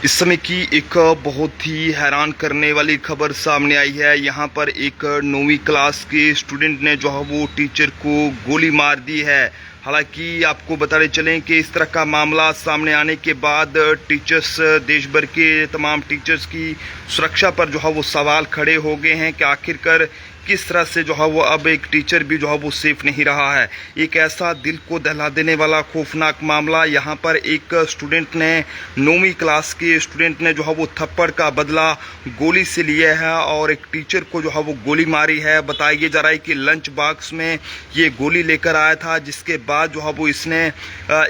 इस समय की एक बहुत ही हैरान करने वाली खबर सामने आई है। यहाँ पर एक 9वीं क्लास के स्टूडेंट ने जो है वो टीचर को गोली मार दी है। हालांकि आपको बताते चलें कि इस तरह का मामला सामने आने के बाद टीचर्स, देश भर के तमाम टीचर्स की सुरक्षा पर जो है वो सवाल खड़े हो गए हैं कि आखिरकार किस तरह से जो है वो अब एक टीचर भी जो है वो सेफ नहीं रहा है। एक ऐसा दिल को दहला देने वाला खौफनाक मामला, यहाँ पर एक स्टूडेंट ने, 9वीं क्लास के स्टूडेंट ने जो है वो थप्पड़ का बदला गोली से लिया है और एक टीचर को जो है वो गोली मारी है। बताया जा रहा है कि लंच बॉक्स में ये गोली लेकर आया था, जिसके बाद जो है वो इसने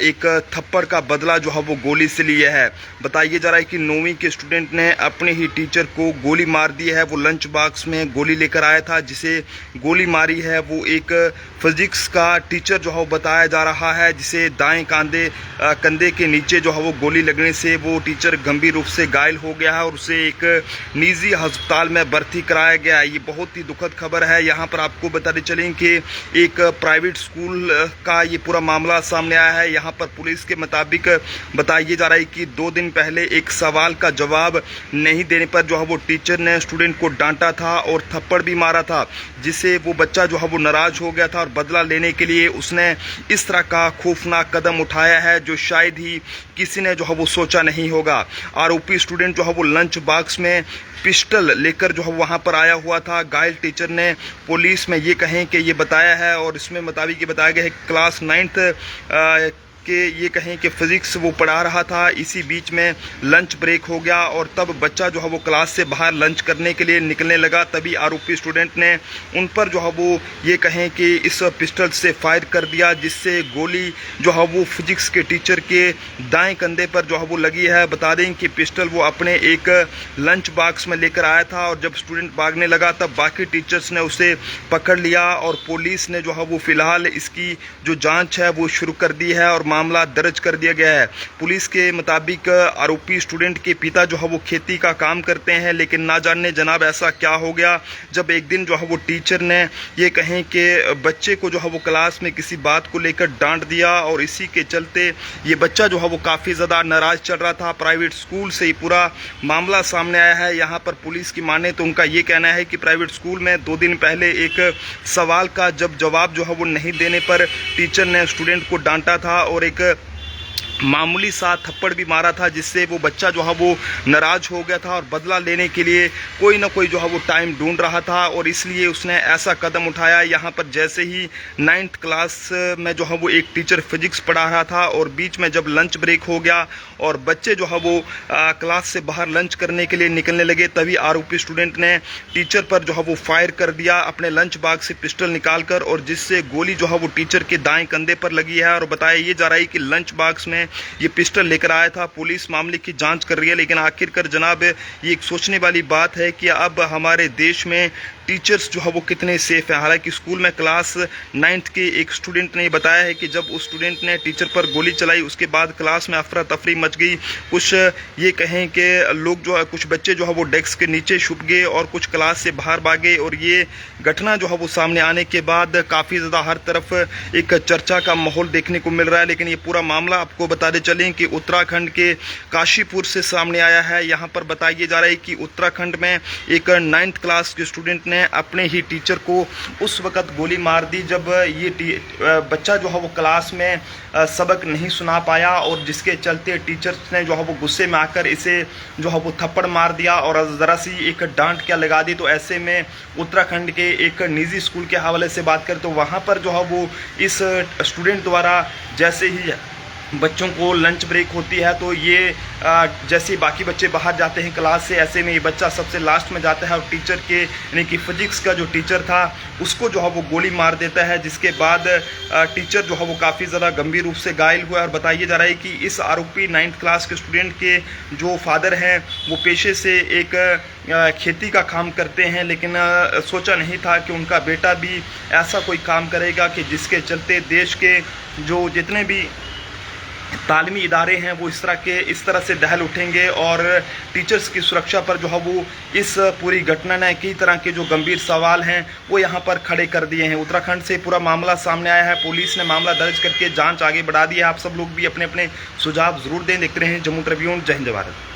एक थप्पड़ का बदला जो है वो गोली से लिया है। बताया जा रहा है कि 9वीं के स्टूडेंट ने अपने ही टीचर को गोली मार दी है। वो लंच बॉक्स में गोली लेकर आया था, जिसे गोली मारी है वो एक फिजिक्स का टीचर जो है वो बताया जा रहा है, जिसे दाएं कंधे के नीचे जो है वो गोली लगने से वो टीचर गंभीर रूप से घायल हो गया है और उसे एक निजी अस्पताल में भर्ती कराया गया है। ये बहुत ही दुखद खबर है। यहाँ पर आपको बताते चलें कि एक प्राइवेट स्कूल का ये पूरा मामला सामने आया है। यहाँ पर पुलिस के मुताबिक बताया जा रहा है कि 2 दिन पहले एक सवाल का जवाब नहीं देने पर जो है वो टीचर ने स्टूडेंट को डांटा था और थप्पड़ भी मारा था, जिसे वो बच्चा जो है वो नाराज हो गया था और बदला लेने के लिए उसने इस तरह का खौफनाक कदम उठाया है, जो शायद ही किसी ने जो है वो सोचा नहीं होगा। आरोपी स्टूडेंट जो है वो लंच बॉक्स में पिस्टल लेकर जो है वहां पर आया हुआ था। घायल टीचर ने पुलिस में ये कहें कि ये बताया है और इसमें मुताबिक ये बताया गया है क्लास 9th कि ये कहें कि फिजिक्स वो पढ़ा रहा था। इसी बीच में लंच ब्रेक हो गया और तब बच्चा जो है वो क्लास से बाहर लंच करने के लिए निकलने लगा। तभी आरोपी स्टूडेंट ने उन पर जो है वो ये कहें कि इस पिस्टल से फायर कर दिया, जिससे गोली जो है वो फिजिक्स के टीचर के दाएं कंधे पर जो है वो लगी है। बता दें कि पिस्टल वो अपने एक लंच बॉक्स में लेकर आया था और जब स्टूडेंट भागने लगा तब बाकी टीचर्स ने उसे पकड़ लिया और पुलिस ने जो है वो फिलहाल इसकी जो जाँच है वो शुरू कर दी है और मामला दर्ज कर दिया गया है। पुलिस के मुताबिक आरोपी स्टूडेंट के पिता जो है वो खेती का काम करते हैं, लेकिन ना जाने जनाब ऐसा क्या हो गया जब एक दिन जो है वो टीचर ने ये कहें कि बच्चे को जो है वो क्लास में किसी बात को लेकर डांट दिया और इसी के चलते ये बच्चा जो है वो काफ़ी ज़्यादा नाराज चल रहा था। प्राइवेट स्कूल से ही पूरा मामला सामने आया है। यहाँ पर पुलिस की माने तो उनका ये कहना है कि प्राइवेट स्कूल में 2 दिन पहले एक सवाल का जवाब जो है वो नहीं देने पर टीचर ने स्टूडेंट को डांटा था और एक मामूली सा थप्पड़ भी मारा था, जिससे वो बच्चा जो है वो नाराज हो गया था और बदला लेने के लिए कोई ना कोई जो है वो टाइम ढूंढ रहा था और इसलिए उसने ऐसा कदम उठाया। यहाँ पर जैसे ही 9th क्लास में जो है वो एक टीचर फिजिक्स पढ़ा रहा था और बीच में जब लंच ब्रेक हो गया और बच्चे जो है वो क्लास से बाहर लंच करने के लिए निकलने लगे, तभी आरोपी स्टूडेंट ने टीचर पर जो है वो फायर कर दिया अपने लंच बॉक्स से पिस्टल निकालकर और जिससे गोली जो है वो टीचर के दाएं कंधे पर लगी है। और बताया ये जा रहा है कि लंच बॉक्स में ये पिस्टल लेकर आया था। पुलिस मामले की जांच कर रही है, लेकिन आखिरकार जनाब ये एक सोचने वाली बात है कि अब हमारे देश में टीचर्स जो है वो कितने सेफ हैं। हालांकि स्कूल में क्लास 9th के एक स्टूडेंट ने बताया है कि जब उस स्टूडेंट ने टीचर पर गोली चलाई उसके बाद क्लास में अफरा तफरी मच गई। कुछ ये कहें कि लोग जो है, कुछ बच्चे जो है वो डेस्क के नीचे छुप गए और कुछ क्लास से बाहर भागे और ये घटना जो है वो सामने आने के बाद काफ़ी ज़्यादा हर तरफ एक चर्चा का माहौल देखने को मिल रहा है। लेकिन ये पूरा मामला आपको बताते चलें कि उत्तराखंड के काशीपुर से सामने आया है। यहाँ पर बताया जा रहा है कि उत्तराखंड में एक 9th क्लास के स्टूडेंट ने अपने ही टीचर को उस वक्त गोली मार दी जब ये बच्चा जो है वो क्लास में सबक नहीं सुना पाया और जिसके चलते टीचर्स ने जो है वो गुस्से में आकर इसे जो है वो थप्पड़ मार दिया और ज़रा सी एक डांट क्या लगा दी। तो ऐसे में उत्तराखंड के एक निजी स्कूल के हवाले से बात करें तो वहाँ पर जो है वो इस स्टूडेंट द्वारा जैसे ही बच्चों को लंच ब्रेक होती है तो ये जैसे बाकी बच्चे बाहर जाते हैं क्लास से, ऐसे में ये बच्चा सबसे लास्ट में जाता है और टीचर के यानी कि फिजिक्स का जो टीचर था उसको जो है वो गोली मार देता है, जिसके बाद टीचर जो है वो काफ़ी ज़्यादा गंभीर रूप से घायल हुआ है। और बताया जा रहा है कि इस आरोपी 9th क्लास के स्टूडेंट के जो फादर हैं वो पेशे से एक खेती का काम करते हैं, लेकिन सोचा नहीं था कि उनका बेटा भी ऐसा कोई काम करेगा कि जिसके चलते देश के जो जितने भी तालीमी इदारे हैं वो इस तरह से दहल उठेंगे और टीचर्स की सुरक्षा पर जो है वो इस पूरी घटना ने कई तरह के जो गंभीर सवाल हैं वो यहाँ पर खड़े कर दिए हैं। उत्तराखंड से पूरा मामला सामने आया है। पुलिस ने मामला दर्ज करके जांच आगे बढ़ा दी है। आप सब लोग भी अपने अपने सुझाव ज़रूर दें। देखते रहें जम्मू ट्रिब्यून। जय हिंद भारत।